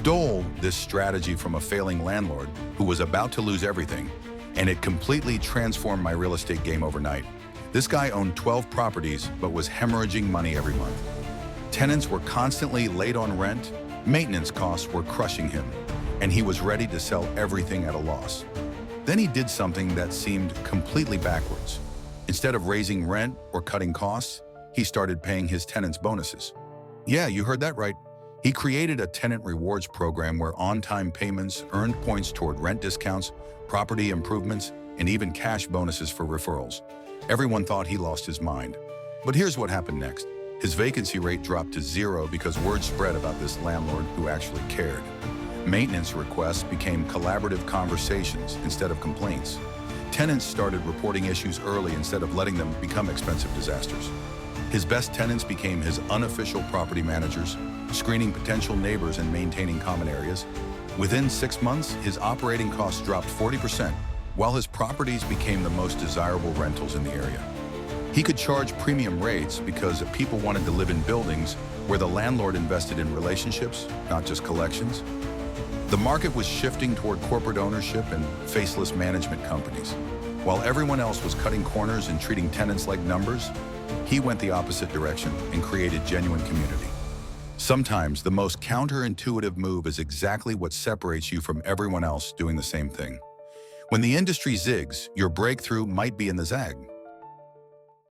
stole this strategy from a failing landlord who was about to lose everything, and it completely transformed my real estate game overnight. This guy owned 12 properties but was hemorrhaging money every month. Tenants were constantly late on rent, maintenance costs were crushing him, and he was ready to sell everything at a loss. Then he did something that seemed completely backwards. Instead of raising rent or cutting costs, he started paying his tenants bonuses. Yeah, you heard that right. He created a tenant rewards program where on-time payments earned points toward rent discounts, property improvements, and even cash bonuses for referrals. Everyone thought he lost his mind. But here's what happened next. His vacancy rate dropped to 0 because word spread about this landlord who actually cared. Maintenance requests became collaborative conversations instead of complaints. Tenants started reporting issues early instead of letting them become expensive disasters. His best tenants became his unofficial property managers, screening potential neighbors and maintaining common areas. Within 6 months, his operating costs dropped 40%, while his properties became the most desirable rentals in the area. He could charge premium rates because people wanted to live in buildings where the landlord invested in relationships, not just collections. The market was shifting toward corporate ownership and faceless management companies. While everyone else was cutting corners and treating tenants like numbers, he went the opposite direction and created genuine community. Sometimes the most counterintuitive move is exactly what separates you from everyone else doing the same thing. When the industry zigs, your breakthrough might be in the zag.